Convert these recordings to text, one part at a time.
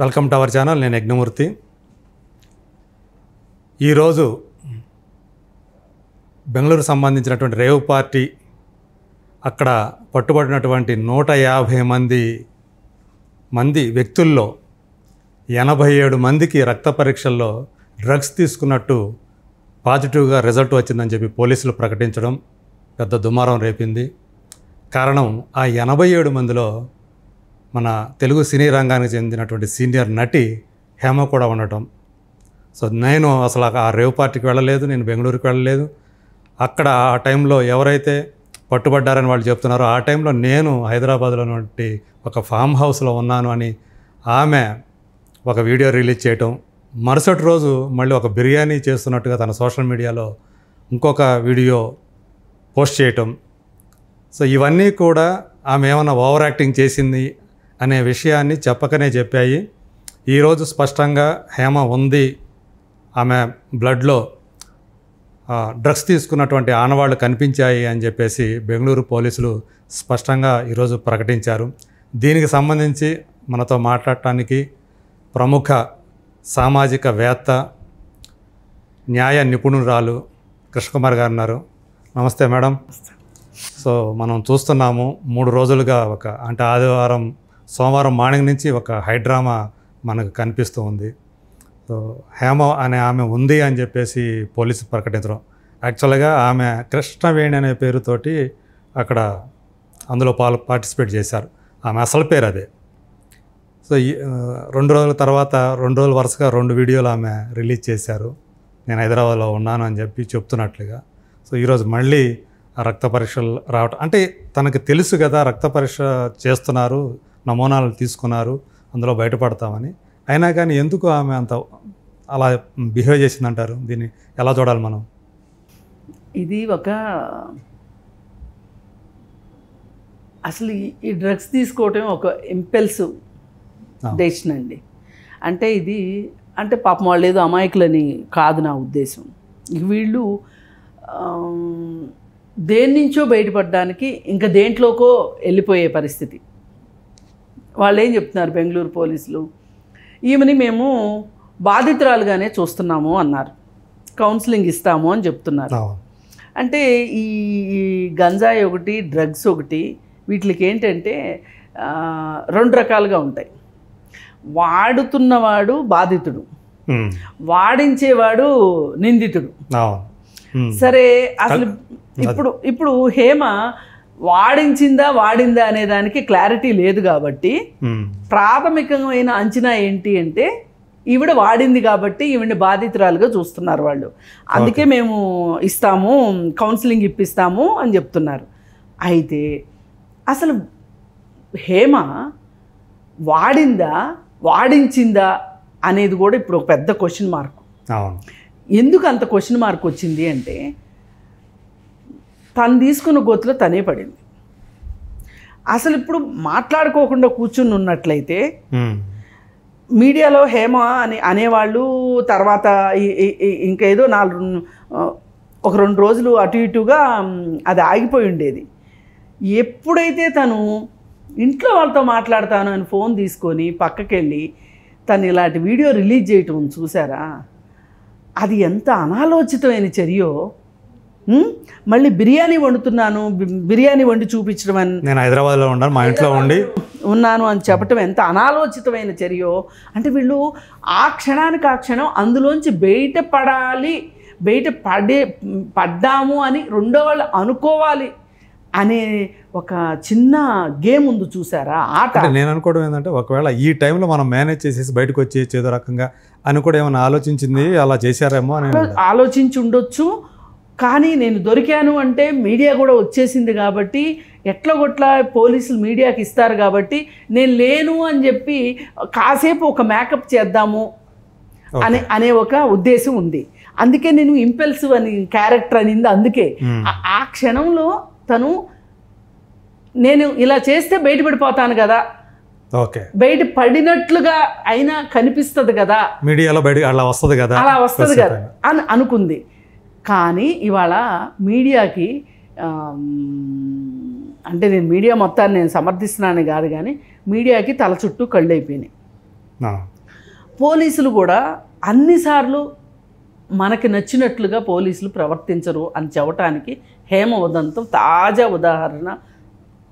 Welcome to our channel. నేను యజ్ఞమూర్తి. ఈరోజు బెంగళూరు సంబంధించినటువంటి రేవ్ పార్టీ అక్కడ పట్టుబడినటువంటి 150 మంది వ్యక్తుల్లో 87 మందికి రక్త పరీక్షల్లో డ్రగ్స్ తీసుకున్నట్టు పాజిటివ్గా రిజల్ట్ వచ్చిందని చెప్పి పోలీసులు ప్రకటించడం పెద్ద దుమారం రేపింది. కారణం ఆ 87 మందిలో మన తెలుగు సినీ రంగానికి చెందినటువంటి సీనియర్ నటి హేమ కూడా ఉండటం. సో నేను అసలు ఆ రేవ్ పార్టీకి వెళ్ళలేదు, నేను బెంగళూరుకి వెళ్ళలేదు. అక్కడ ఆ టైంలో ఎవరైతే పట్టుబడ్డారని వాళ్ళు చెప్తున్నారో ఆ టైంలో నేను హైదరాబాద్లోని ఒక ఫామ్ హౌస్లో ఉన్నాను అని ఆమె ఒక వీడియో రిలీజ్ చేయటం, మరుసటి రోజు మళ్ళీ ఒక బిర్యానీ చేస్తున్నట్టుగా తన సోషల్ మీడియాలో ఇంకొక వీడియో పోస్ట్ చేయటం. సో ఇవన్నీ కూడా ఆమె ఏమైనా ఓవర్ యాక్టింగ్ చేసింది అనే విషయాన్ని చెప్పకనే చెప్పాయి. ఈరోజు స్పష్టంగా హేమ ఉంది, ఆమె బ్లడ్లో డ్రగ్స్ తీసుకున్నటువంటి ఆనవాళ్ళు కనిపించాయి అని చెప్పేసి బెంగళూరు పోలీసులు స్పష్టంగా ఈరోజు ప్రకటించారు. దీనికి సంబంధించి మనతో మాట్లాడటానికి ప్రముఖ సామాజికవేత్త, న్యాయ నిపుణురాలు కృష్ణకుమార్ గారు ఉన్నారు. నమస్తే మేడం. సో మనం చూస్తున్నాము 3 రోజులుగా అంటే ఆదివారం సోమవారం మార్నింగ్ నుంచి ఒక హైడ్రామా మనకు కనిపిస్తూ ఉంది. సో హేమ అనే ఆమె ఉంది అని చెప్పేసి పోలీసు ప్రకటించడం. యాక్చువల్గా ఆమె కృష్ణవేణి అనే పేరుతోటి అక్కడ అందులో పార్టిసిపేట్ చేశారు. ఆమె అసలు పేరు అదే. సో 2 రోజుల తర్వాత 2 రోజులు వరుసగా 2 వీడియోలు ఆమె రిలీజ్ చేశారు. నేను హైదరాబాద్లో ఉన్నాను అని చెప్పి చెప్తున్నట్లుగా. సో ఈరోజు మళ్ళీ ఆ రక్త పరీక్షలు రావటం అంటే తనకు తెలుసు కదా, రక్త పరీక్ష చేస్తున్నారు, నమూనాలు తీసుకున్నారు, అందులో బయటపడతామని. అయినా కానీ ఎందుకు ఆమె అంత అలా బిహేవ్ చేసిందంటారు? దీన్ని ఎలా చూడాలి మనం? ఇది అసలు ఈ డ్రగ్స్ తీసుకోవటం ఒక ఇంపల్సివ్ డెసిషన్ అండి. అంటే ఇది అంటే పాపం వాళ్ళు ఏదో అమాయకులని కాదు నా ఉద్దేశం. వీళ్ళు దేని నుంచో బయటపడడానికి ఇంకా దేంట్లోకో వెళ్ళిపోయే పరిస్థితి. వాళ్ళు ఏం చెప్తున్నారు బెంగళూరు పోలీసులు, ఈమెని మేము బాధితురాలుగానే చూస్తున్నాము అన్నారు, కౌన్సిలింగ్ ఇస్తాము అని చెప్తున్నారు. అంటే ఈ గంజాయి ఒకటి, డ్రగ్స్ ఒకటి, వీటికి ఏంటంటే 2 రకాలుగా ఉంటాయి. వాడుతున్నవాడు బాధితుడు, వాడించేవాడు నిందితుడు. సరే, అసలు ఇప్పుడు హేమ వాడిందా అనేదానికి క్లారిటీ లేదు కాబట్టి ప్రాథమికమైన అంచనా ఏంటి అంటే ఈవిడ వాడింది కాబట్టి ఈవిడ్ని బాధితురాలుగా చూస్తున్నారు వాళ్ళు. అందుకే మేము ఇస్తాము, కౌన్సిలింగ్ ఇప్పిస్తాము అని చెప్తున్నారు. అయితే అసలు హేమ వాడించిందా అనేది కూడా ఇప్పుడు ఒక పెద్ద క్వశ్చన్ మార్క్. ఎందుకు అంత క్వశ్చన్ మార్క్ వచ్చింది అంటే తను తీసుకున్న గోతులో తనే పడింది. అసలు ఇప్పుడు మాట్లాడుకోకుండా కూర్చుని ఉన్నట్లయితే మీడియాలో హేమ అని అనేవాళ్ళు, తర్వాత ఇంకేదో 1-2 రోజులు అటు ఇటుగా అది ఆగిపోయి ఉండేది. ఎప్పుడైతే తను ఇంట్లో వాళ్ళతో మాట్లాడతాను అని ఫోన్ తీసుకొని పక్కకెళ్ళి తను ఇలాంటి వీడియో రిలీజ్ చేయటం చూసారా, అది ఎంత అనాలోచితమైన చర్యో. మళ్ళీ బిర్యానీ వండుతున్నాను, బిర్యానీ వండి చూపించడం అని, నేను హైదరాబాద్లో ఉన్నాను, మా ఇంట్లో ఉన్నాను అని చెప్పటం ఎంత అనాలోచితమైన చర్యో. అంటే వీళ్ళు ఆ క్షణానికి ఆ క్షణం అందులోంచి పడ్డాము అని రెండో వాళ్ళు అనుకోవాలి అనే ఒక చిన్న గేమ్ ఉంది చూసారా, ఆట. నేను అనుకోవడం ఏంటంటే ఒకవేళ ఈ టైంలో మనం మేనేజ్ చేసేసి బయటకు వచ్చి ఏదో రకంగా అని కూడా ఏమైనా ఆలోచించింది, అలా చేశారేమో అని ఆలోచించి ఉండొచ్చు. కానీ నేను దొరికాను అంటే మీడియా కూడా వచ్చేసింది కాబట్టి ఎట్లా కొట్లా పోలీసులు మీడియాకి ఇస్తారు కాబట్టి నేను లేను అని చెప్పి కాసేపు ఒక మేకప్ చేద్దాము అనే ఒక ఉద్దేశం ఉంది. అందుకే నేను ఇంపల్సివ్ అని క్యారెక్టర్ అనింది. అందుకే ఆ క్షణంలో తను నేను ఇలా చేస్తే బయటపడిపోతాను కదా, బయట పడినట్లుగా అయినా కనిపిస్తుంది కదా, మీడియాలో అలా వస్తుంది కదా అని అనుకుంది. కానీ ఇవాళ మీడియాకి అంటే నేను మీడియా మొత్తాన్ని నేను సమర్థిస్తున్నాను కాదు, కానీ మీడియాకి తల చుట్టూ కళ్ళు అయిపోయినాయి. పోలీసులు కూడా అన్నిసార్లు మనకి నచ్చినట్లుగా పోలీసులు ప్రవర్తించరు అని చెప్పడానికి హేమ ఉదంతం తాజా ఉదాహరణ.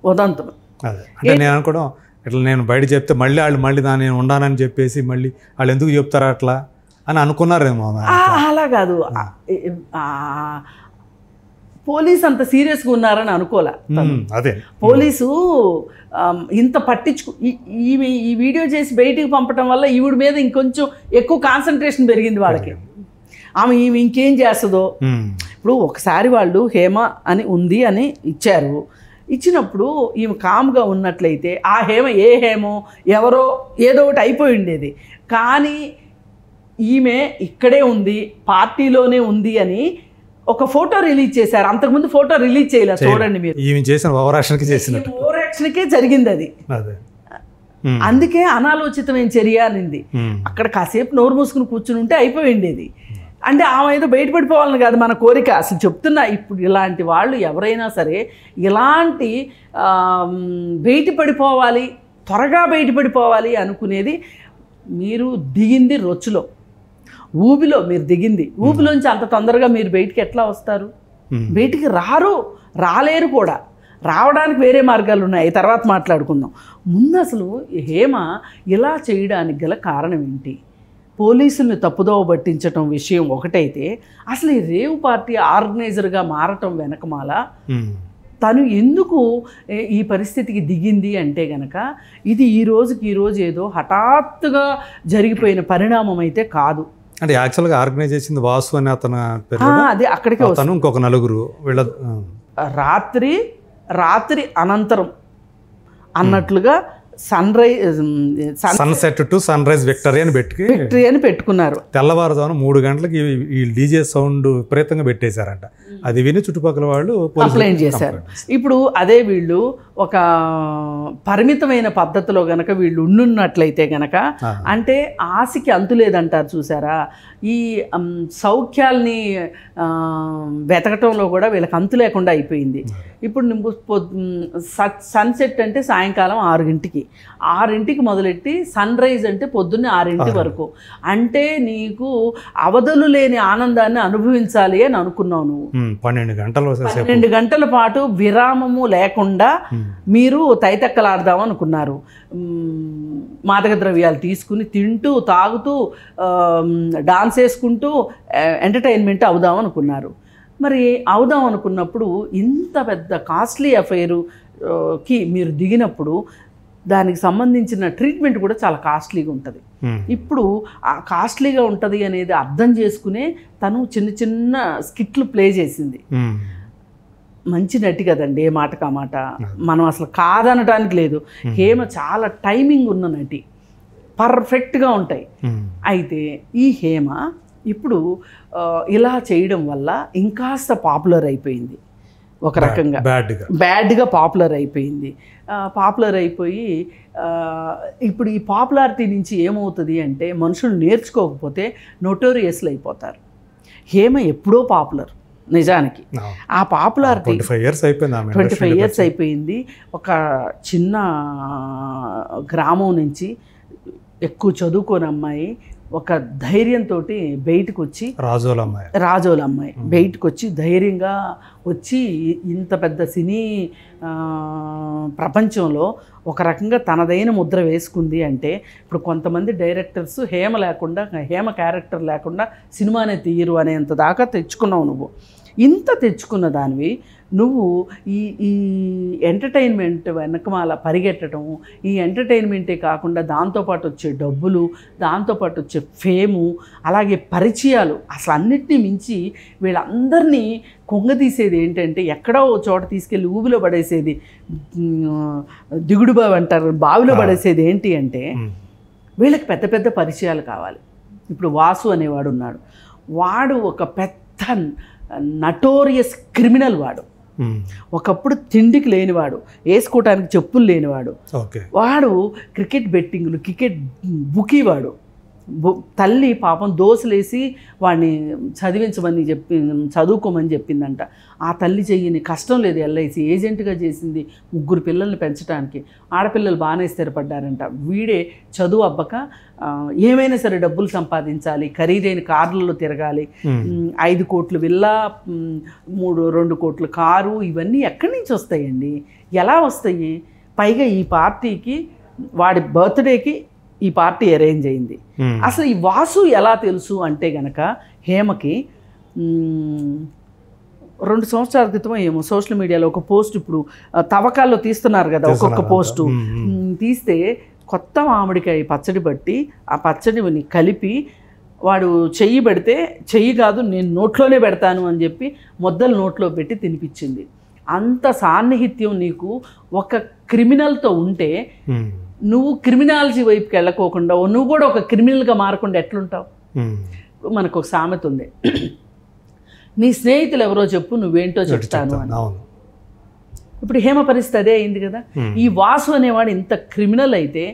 ఉదంతం అంటే నేను అనుకోవడం ఇట్లా నేను బయట చెప్తే మళ్ళీ నేను ఉండానని చెప్పేసి మళ్ళీ వాళ్ళు ఎందుకు చెప్తారా అట్లా అని అనుకున్నారేమో. అలా కాదు, పోలీసు అంత సీరియస్గా ఉన్నారని అనుకోలే. అదే పోలీసు ఇంత ఈ వీడియో చేసి బయటికి పంపడం వల్ల ఈవిడ మీద ఇంకొంచెం ఎక్కువ కాన్సన్ట్రేషన్ పెరిగింది వాళ్ళకి. ఈమె ఇంకేం చేస్తుందో. ఇప్పుడు ఒకసారి వాళ్ళు హేమ అని ఉంది అని ఇచ్చారు, ఇచ్చినప్పుడు ఈమె కామ్గా ఉన్నట్లయితే ఆ హేమ ఏ హేమో ఎవరో ఏదో ఒకటి అయిపోయి ఉండేది. కానీ ఈమె ఇక్కడే ఉంది, పార్టీలోనే ఉంది అని ఒక ఫోటో రిలీజ్ చేశారు. అంతకుముందు ఫోటో రిలీజ్ చేయలేదు. చూడండి మీరు, ఈమె చేసిన ఓవరాక్షన్కే జరిగింది అది. అందుకే అనాలోచితమైన చర్య అనింది. అక్కడ కాసేపు నోరు మూసుకుని కూర్చుని ఉంటే అయిపోయి ఉండేది. అంటే ఆమె ఏదో బయటపడిపోవాలని కాదు మన కోరిక. అసలు చెప్తున్నా, ఇప్పుడు ఇలాంటి వాళ్ళు ఎవరైనా సరే ఇలాంటి బయటపడిపోవాలి, త్వరగా బయటపడిపోవాలి అనుకునేది, మీరు దిగింది రొచ్చులో, ఊబిలో మీరు దిగింది. ఊబిలోంచి అంత తొందరగా మీరు బయటికి ఎట్లా వస్తారు? బయటికి రాలేరు కూడా. రావడానికి వేరే మార్గాలు ఉన్నాయి, తర్వాత మాట్లాడుకుందాం. ముందు అసలు హేమ ఇలా చేయడానికి గల కారణం ఏంటి? పోలీసుల్ని తప్పుదోవ పట్టించటం విషయం ఒకటైతే, అసలు ఈ రేవ్ పార్టీ ఆర్గనైజర్గా మారటం వెనకమాల తను ఎందుకు ఈ పరిస్థితికి దిగింది అంటే గనక, ఇది ఈ రోజు ఏదో హఠాత్తుగా జరిగిపోయిన పరిణామం అయితే కాదు. అంటే యాక్చువల్గా ఆర్గనైజ్ చేసింది వాసు అని అతను, అదే అక్కడికే వస్తాను. ఇంకొక నలుగురు వీళ్ళ రాత్రి అనంతరం అన్నట్లుగా sunset to sunrise victory అని పెట్టుకున్నారు. తెల్లవారుజామున 3 గంటలకి ఈ డీజే సౌండ్ విపరీతంగా పెట్టేశారంట. అది విని చుట్టుపక్కల వాళ్ళు కంప్లైంట్ చేశారు. ఇప్పుడు అదే వీళ్ళు ఒక పరిమితమైన పద్ధతిలో గనక వీళ్ళు ఉండున్నట్లయితే గనక, అంటే ఆశకి అంతు లేదంటారు చూసారా, ఈ సౌఖ్యాల్ని వెతకటంలో కూడా వీళ్ళకి అంతు లేకుండా అయిపోయింది. ఇప్పుడు సన్సెట్ అంటే సాయంకాలం 6ంటికి మొదలెట్టి సన్ రైజ్ అంటే పొద్దున్నే 6 వరకు. అంటే నీకు అవధులు లేని ఆనందాన్ని అనుభవించాలి అని అనుకున్నావు నువ్వు. 12 గంటల పాటు విరామము లేకుండా మీరు తైతక్కలాడదాం అనుకున్నారు. మాదక ద్రవ్యాలు తీసుకుని తింటూ తాగుతూ డాన్స్ వేసుకుంటూ ఎంటర్టైన్మెంట్ అవుదాం అనుకున్నారు. మరి అవుదాం అనుకున్నప్పుడు ఇంత పెద్ద కాస్ట్లీ అఫైరుకి మీరు దిగినప్పుడు దానికి సంబంధించిన ట్రీట్మెంట్ కూడా చాలా కాస్ట్లీగా ఉంటుంది. ఇప్పుడు ఆ కాస్ట్లీగా ఉంటుంది అనేది అర్థం చేసుకునే తను చిన్న స్కిట్లు ప్లే చేసింది. మంచి నటి కదండి, ఏ మాటకా మాట మనం అసలు కాదనడానికి లేదు. హేమ చాలా టైమింగ్ ఉన్న నటి, పర్ఫెక్ట్గా ఉంటాయి. అయితే ఈ హేమ ఇప్పుడు ఇలా చేయడం వల్ల ఇంకాస్త పాపులర్ అయిపోయింది. ఒక రకంగా బ్యాడ్గా పాపులర్ అయిపోయింది. పాపులర్ అయిపోయి ఇప్పుడు ఈ పాపులారిటీ నుంచి ఏమవుతుంది అంటే, మనుషులు నేర్చుకోకపోతే నోటోరియస్లు అయిపోతారు. హేమ ఎప్పుడో పాపులర్ నిజానికి. ఆ పాపులారిటీ 25 years అయిపోయింది. ఒక చిన్న గ్రామం నుంచి ఎక్కువ చదువుకోని అమ్మాయి ఒక ధైర్యంతో బయటకు వచ్చి, రాజోల అమ్మాయి బయటకు వచ్చి ధైర్యంగా వచ్చి ఇంత పెద్ద సినీ ప్రపంచంలో ఒక రకంగా తనదైన ముద్ర వేసుకుంది అంటే, ఇప్పుడు కొంతమంది డైరెక్టర్స్ హేమ క్యారెక్టర్ లేకుండా సినిమానే తీయరు అనేంత దాకా తెచ్చుకున్నావు నువ్వు. ఇంత తెచ్చుకున్న దానివి నువ్వు ఈ ఎంటర్టైన్మెంట్ వెనకమాల పరిగెట్టడం, ఈ ఎంటర్టైన్మెంటే కాకుండా దాంతోపాటు వచ్చే డబ్బులు, దాంతోపాటు వచ్చే ఫేము, అలాగే పరిచయాలు, అసలు అన్నిటినీ మించి వీళ్ళందరినీ కొంగదీసేది ఏంటంటే, ఎక్కడో చోట తీసుకెళ్ళి ఊబిలో పడేసేది, దిగుడు బావి అంటారు, బావిలో పడేసేది ఏంటి అంటే, వీళ్ళకి పెద్ద పెద్ద పరిచయాలు కావాలి. ఇప్పుడు వాసు అనేవాడు ఉన్నాడు. వాడు ఒక పెద్ద నటోరియస్ క్రిమినల్. ఒకప్పుడు తిండికి లేనివాడు, వేసుకోవటానికి చెప్పులు లేనివాడు. వాడు క్రికెట్ బెట్టింగ్లు, క్రికెట్ బుకీవాడు. తల్లి పాపం దోసలేసి వాడిని చదువుకోమని చెప్పిందంట. ఆ తల్లి చెయ్యని కష్టం లేదు, ఎల్ఐసి ఏజెంట్గా చేసింది 3 పిల్లల్ని పెంచడానికి. ఆడపిల్లలు బాగానే స్థిరపడ్డారంట. వీడే చదువు అబ్బక ఏమైనా సరే డబ్బులు సంపాదించాలి, ఖరీదైన కార్లలో తిరగాలి, 5 కోట్ల విల్లా, 2 కోట్ల కారు, ఇవన్నీ ఎక్కడి నుంచి వస్తాయండి? ఎలా వస్తాయి? పైగా ఈ పార్టీకి వాడి బర్త్డేకి ఈ పార్టీ అరేంజ్ అయింది. అసలు ఈ వాసు ఎలా తెలుసు అంటే గనక హేమకి 2 సంవత్సరాల క్రితం ఏమో సోషల్ మీడియాలో ఒక పోస్ట్, ఇప్పుడు తవ్వకాల్లో తీస్తున్నారు కదా ఒక్కొక్క పోస్టు, తీస్తే కొత్త మామిడికాయ పచ్చడి బట్టి ఆ పచ్చడిని కలిపి వాడు చెయ్యి పెడితే చెయ్యి కాదు నేను నోట్లోనే పెడతాను అని చెప్పి మొద్దలు నోట్లో పెట్టి తినిపించింది. అంత సాన్నిహిత్యం నీకు ఒక క్రిమినల్తో ఉంటే నువ్వు క్రిమినాలజీ వైపుకి వెళ్ళకోకుండా నువ్వు కూడా ఒక క్రిమినల్గా మారకుండా ఎట్లుంటావు? మనకు ఒక సామెత ఉంది, నీ స్నేహితులు ఎవరో చెప్పు నువ్వేంటో చెప్తాను అని. ఇప్పుడు హేమ పరిస్థితి అదే అయింది కదా. ఈ వాసు అనేవాడు ఇంత క్రిమినల్ అయితే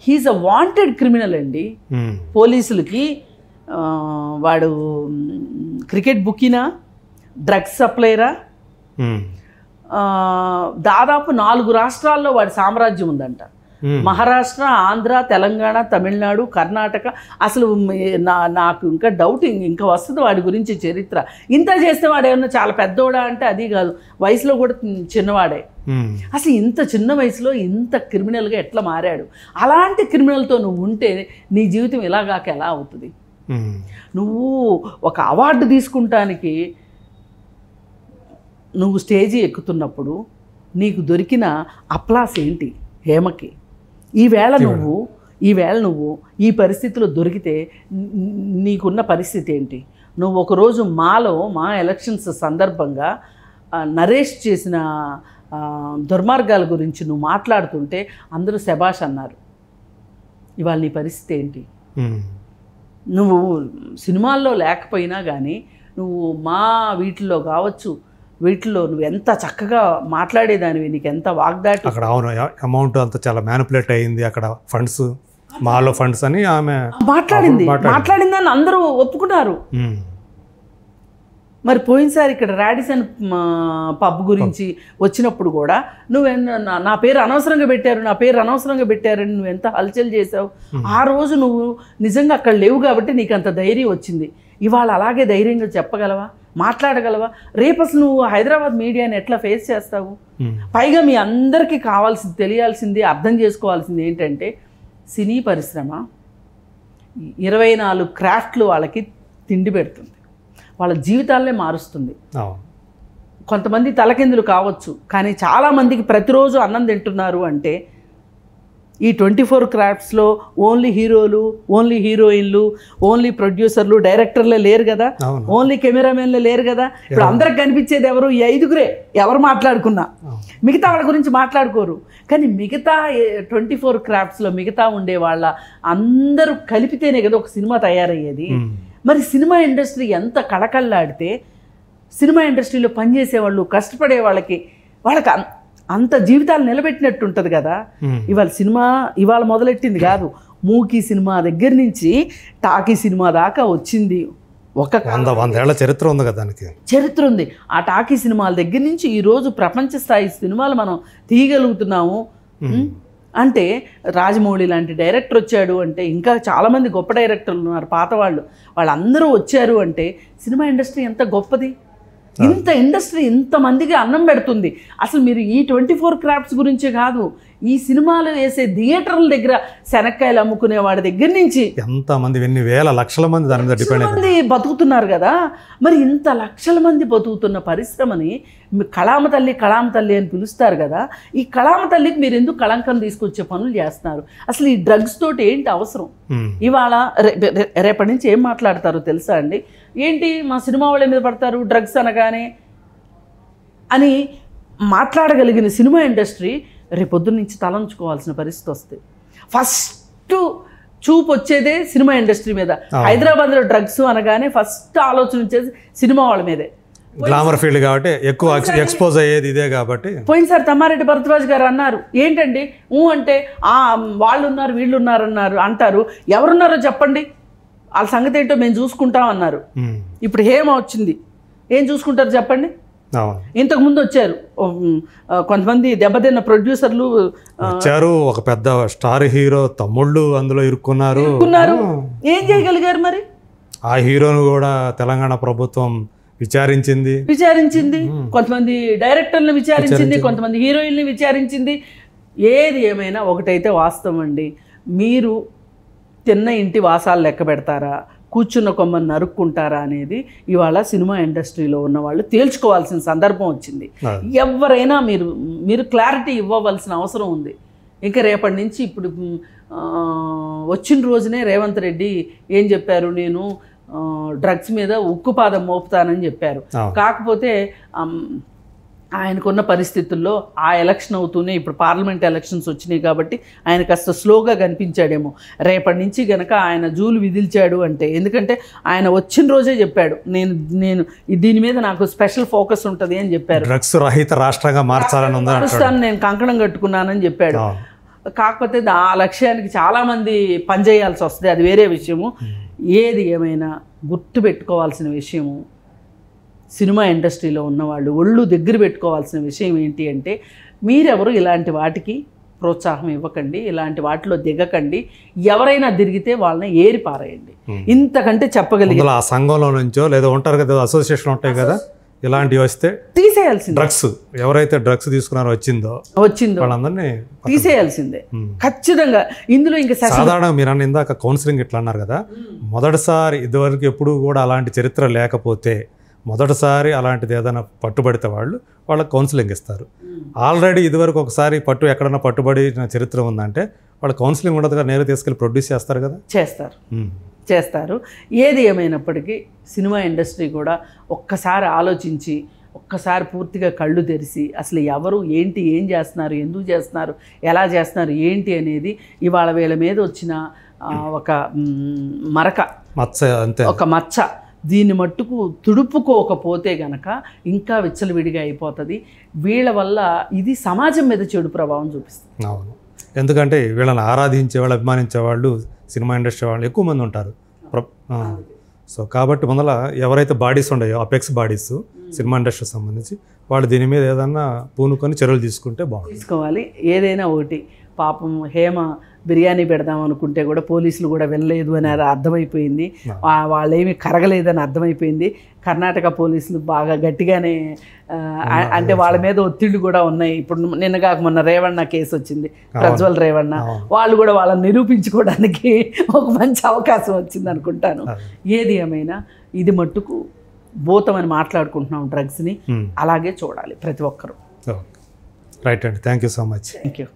హీఈస్ అ వాంటెడ్ క్రిమినల్ అండి. పోలీసులకి వాడు క్రికెట్ బుకీనా, డ్రగ్స్ సప్లైరా, దాదాపు 4 రాష్ట్రాల్లో వాడి సామ్రాజ్యం ఉందంట. మహారాష్ట్ర, ఆంధ్ర, తెలంగాణ, తమిళనాడు, కర్ణాటక. అసలు నాకు ఇంకా డౌట్ ఇంకా వస్తుంది వాడి గురించి చరిత్ర. ఇంత చేస్తే వాడు ఏమన్నా చాలా పెద్దోడా అంటే అది కాదు, వయసులో కూడా చిన్నవాడే. అసలు ఇంత చిన్న వయసులో ఇంత క్రిమినల్గా ఎట్లా మారాడు? అలాంటి క్రిమినల్తో నువ్వు ఉంటే నీ జీవితం ఇలాగాక ఎలా అవుతుంది? నువ్వు ఒక అవార్డు తీసుకుంటానికి నువ్వు స్టేజీ ఎక్కుతున్నప్పుడు నీకు దొరికిన అప్లాస్ ఏంటి హేమకి? ఈవేళ నువ్వు ఈ పరిస్థితిలో దొరికితే నీకున్న పరిస్థితి ఏంటి? నువ్వు ఒకరోజు మా ఎలక్షన్స్ సందర్భంగా నరేష్ చేసిన దుర్మార్గాల గురించి నువ్వు మాట్లాడుతుంటే అందరూ శబాష్ అన్నారు. ఇవాళ నీ పరిస్థితి ఏంటి? నువ్వు సినిమాల్లో లేకపోయినా కానీ నువ్వు మా వీటిల్లో కావచ్చు, వీటిలో నువ్వు ఎంత చక్కగా మాట్లాడేదానివి, నీకు ఎంత వాగ్దాటి. అక్కడ అవును అమౌంట్ అంతా చాలా మ్యానిపులేట్ అయ్యింది. అక్కడ ఫండ్స్ మాలో ఫండ్స్ అని ఆమె మాట్లాడిందని అందరూ ఒప్పుకున్నారు. మరి పోయినసారి ఇక్కడ రాడిసన్ పబ్ గురించి వచ్చినప్పుడు కూడా నా పేరు అనవసరంగా పెట్టారని నువ్వు ఎంత హల్చల్ చేసావు. ఆ రోజు నువ్వు నిజంగా అక్కడ లేవు కాబట్టి నీకు అంత ధైర్యం వచ్చింది. ఇవాళ అలాగే ధైర్యంగా చెప్పగలవా, మాట్లాడగలవా? రేపు అసలు నువ్వు హైదరాబాద్ మీడియాని ఎట్లా ఫేస్ చేస్తావు? పైగా మీ అందరికీ తెలియాల్సింది, అర్థం చేసుకోవాల్సింది ఏంటంటే సినీ పరిశ్రమ 24 క్రాఫ్ట్లు వాళ్ళకి తిండి పెడుతుంది, వాళ్ళ జీవితాలనే మారుస్తుంది. కొంతమంది తలకిందులు కావచ్చు, కానీ చాలామందికి ప్రతిరోజు అన్నం తింటున్నారు అంటే ఈ 24 క్రాఫ్ట్స్లో ఓన్లీ హీరోలు, ఓన్లీ హీరోయిన్లు, ఓన్లీ ప్రొడ్యూసర్లు, డైరెక్టర్లే లేరు కదా, ఓన్లీ కెమెరామెన్లే లేరు కదా. ఇప్పుడు అందరికి కనిపించేది ఎవరు? ఈ 5గురే. ఎవరు మాట్లాడుకున్నా మిగతా వాళ్ళ గురించి మాట్లాడుకోరు. కానీ మిగతా 24 క్రాఫ్ట్స్లో మిగతా ఉండే వాళ్ళ అందరూ కలిపితేనే కదా ఒక సినిమా తయారయ్యేది. మరి సినిమా ఇండస్ట్రీ ఎంత కళకళలాడితే సినిమా ఇండస్ట్రీలో పనిచేసే వాళ్ళు, కష్టపడే వాళ్ళకి అంత జీవితాలు నిలబెట్టినట్టు ఉంటుంది కదా. ఇవాళ మొదలెట్టింది కాదు, మూకీ సినిమా దగ్గర నుంచి టాకీ సినిమా దాకా వచ్చింది. 100 ఏళ్ల చరిత్ర ఉంది కదా, దానికి చరిత్ర ఉంది. ఆ టాకీ సినిమాల దగ్గర నుంచి ఈరోజు ప్రపంచ స్థాయి సినిమాలు మనం తీయగలుగుతున్నాము అంటే రాజమౌళి లాంటి డైరెక్టర్ వచ్చాడు అంటే, ఇంకా చాలామంది గొప్ప డైరెక్టర్లు ఉన్నారు పాత వాళ్ళందరూ వచ్చారు అంటే సినిమా ఇండస్ట్రీ ఎంత గొప్పది. ఇంత ఇండస్ట్రీ ఇంతమందికి అన్నం పెడుతుంది. అసలు మీరు ఈ 24 క్రాఫ్ట్స్ గురించే కాదు, ఈ సినిమాలు వేసే థియేటర్ల దగ్గర శనక్కాయలు అమ్ముకునే వాడి దగ్గర నుంచి ఎంతమంది, ఎన్ని వేల లక్షల మంది దాని మీద డిపెండ్ మంది బతుకుతున్నారు కదా. మరి ఇంత లక్షల మంది బతుకుతున్న పరిశ్రమని కళామ తల్లి అని పిలుస్తారు కదా. ఈ కళామ తల్లికి మీరు ఎందుకు కళంకం తీసుకొచ్చే పనులు చేస్తున్నారు? అసలు ఈ డ్రగ్స్ తోటి ఏంటి అవసరం? ఇవాళ రేపటి నుంచి ఏం మాట్లాడతారో తెలుసా అండి? ఏంటి మా సినిమా వాళ్ళ మీద పడతారు డ్రగ్స్ అనగానే అని మాట్లాడగలిగిన సినిమా ఇండస్ట్రీ రేపొద్దున్న నుంచి తలంచుకోవాల్సిన పరిస్థితి వస్తుంది. ఫస్ట్ చూపు వచ్చేదే సినిమా ఇండస్ట్రీ మీద. హైదరాబాద్లో డ్రగ్స్ అనగానే ఫస్ట్ ఆలోచన వచ్చేది సినిమా వాళ్ళ మీదే. గ్లామర్ ఫీల్డ్ కాబట్టి ఎక్కువ ఎక్స్పోజ్ అయ్యేది ఇదే కాబట్టి. పోయినసారి తమ్మారెడ్డి భరద్వాజ్ గారు అన్నారు, ఏంటండి అంటే వాళ్ళు ఉన్నారు వీళ్ళు ఉన్నారు అన్నారు అంటారు, ఎవరున్నారో చెప్పండి వాళ్ళ సంగతి ఏంటో మేము చూసుకుంటాం అన్నారు. ఇప్పుడు హేమ వచ్చింది, ఏం చూసుకుంటారు చెప్పండి. ఇంతకు ముందు వచ్చారు కొంతమంది దెబ్బతిన్న ప్రొడ్యూసర్లు వచ్చారు, ఒక పెద్ద స్టార్ హీరో తమ్ముళ్ళు అందులో ఇరుక్కున్నారు. ఏం చేయగలిగారు మరి? ఆ హీరోను కూడా తెలంగాణ ప్రభుత్వం విచారించింది, కొంతమంది డైరెక్టర్లను విచారించింది, కొంతమంది హీరోయిన్ని విచారించింది. ఏది ఏమైనా ఒకటైతే వాస్తవం అండి, మీరు తిన్న ఇంటి వాసాలు లెక్క పెడతారా, కూర్చున్న కొమ్మని నరుక్కుంటారా అనేది ఇవాళ సినిమా ఇండస్ట్రీలో ఉన్న వాళ్ళు తేల్చుకోవాల్సిన సందర్భం వచ్చింది. ఎవరైనా మీరు క్లారిటీ ఇవ్వవలసిన అవసరం ఉంది. ఇంకా రేపటి నుంచి ఇప్పుడు వచ్చిన రోజునే రేవంత్ రెడ్డి ఏం చెప్పారు, నేను డ్రగ్స్ మీద ఉక్కుపాదం మోపుతానని చెప్పారు. కాకపోతే ఆయనకున్న పరిస్థితుల్లో ఆ ఎలక్షన్ అవుతూనే ఇప్పుడు పార్లమెంట్ ఎలక్షన్స్ వచ్చినాయి కాబట్టి ఆయన కాస్త స్లోగా కనిపించాడేమో. రేపటి నుంచి గనక ఆయన జూలు విదిల్చాడు అంటే, ఎందుకంటే ఆయన వచ్చిన రోజే చెప్పాడు, నేను దీని మీద నాకు స్పెషల్ ఫోకస్ ఉంటుంది అని చెప్పారు. డ్రగ్స్ రహిత రాష్ట్రంగా మార్చాలని నేను కంకణం కట్టుకున్నానని చెప్పాడు. కాకపోతే ఆ లక్ష్యానికి చాలామంది పనిచేయాల్సి వస్తుంది, అది వేరే విషయము. ఏది ఏమైనా గుర్తుపెట్టుకోవాల్సిన విషయము, సినిమా ఇండస్ట్రీలో ఉన్నవాళ్ళు ఒళ్ళు దగ్గర పెట్టుకోవాల్సిన విషయం ఏంటి అంటే, మీరెవరు ఇలాంటి వాటికి ప్రోత్సాహం ఇవ్వకండి, ఇలాంటి వాటిలో దిగకండి. ఎవరైనా తిరిగితే వాళ్ళని ఏరి పారేయండి. ఇంతకంటే చెప్పగలిగే ఆ సంఘంలో నుంచో లేదా ఉంటారు కదా, అసోసియేషన్ ఉంటాయి కదా, ఇలాంటివి వస్తే తీసేయాల్సిందే. డ్రగ్స్ ఎవరైతే డ్రగ్స్ తీసుకున్నారో వచ్చిందో వాళ్ళందరినీ తీసేయాల్సిందే ఖచ్చితంగా. ఇందులో ఇంకా సాధారణంగా మీరు అన్న ఇందాక కౌన్సిలింగ్ ఇట్లా అన్నారు కదా, మొదటిసారి ఇదివరకు ఎప్పుడు కూడా అలాంటి చరిత్ర లేకపోతే మొదటిసారి అలాంటిది ఏదైనా పట్టుబడితే వాళ్ళకి కౌన్సిలింగ్ ఇస్తారు. ఆల్రెడీ ఇదివరకు ఒకసారి ఎక్కడన్నా పట్టుబడిన చరిత్ర ఉందంటే వాళ్ళు కౌన్సిలింగ్ ఉండదుగా, నేరుగా తీసుకెళ్ళి ప్రొడ్యూస్ చేస్తారు కదా. చేస్తారు. ఏది ఏమైనప్పటికీ సినిమా ఇండస్ట్రీ కూడా ఒక్కసారి ఆలోచించి, ఒక్కసారి పూర్తిగా కళ్ళు తెరిచి అసలు ఎవరు ఏంటి, ఏం చేస్తున్నారు, ఎందుకు చేస్తున్నారు, ఎలా చేస్తున్నారు ఏంటి అనేది ఇవాళ వీళ్ళ మీద వచ్చిన ఒక మచ్చ దీన్ని మట్టుకు తుడుపుకోకపోతే గనక ఇంకా విచ్చలవిడిగా అయిపోతుంది. వీళ్ళ వల్ల ఇది సమాజం మీద చెడు ప్రభావం చూపిస్తుంది. అవును, ఎందుకంటే వీళ్ళని ఆరాధించే వాళ్ళు, అభిమానించే వాళ్ళు సినిమా ఇండస్ట్రీ వాళ్ళు ఎక్కువ మంది ఉంటారు. సో కాబట్టి ముందర ఎవరైతే బాడీస్ ఉన్నాయో, అపెక్స్ బాడీస్ సినిమా ఇండస్ట్రీకి సంబంధించి, వాళ్ళు దీని మీద ఏదన్నా పూనుకొని చర్యలు తీసుకుంటే తీసుకోవాలి. ఏదైనా ఒకటి, పాపం హేమ బిర్యానీ పెడదాం అనుకుంటే కూడా పోలీసులు కూడా వెళ్ళలేదు అని అర్థమైపోయింది, వాళ్ళేమి కరగలేదని అర్థమైపోయింది. కర్ణాటక పోలీసులు బాగా గట్టిగానే అంటే వాళ్ళ మీద ఒత్తిళ్ళు కూడా ఉన్నాయి. ఇప్పుడు నిన్నగాక మొన్న రేవಣ್ణ కేసు వచ్చింది, ప్రజ్వల్ రేవಣ್ణ, వాళ్ళు కూడా వాళ్ళని నిరూపించుకోవడానికి ఒక మంచి అవకాశం వచ్చింది అనుకుంటాను. ఏది ఏమైనా ఇది మట్టుకు భూతమని మాట్లాడుకుంటున్నాం డ్రగ్స్ని, అలాగే చూడాలి ప్రతి ఒక్కరూ. రైట్ అండి, thank you so much. Thank you.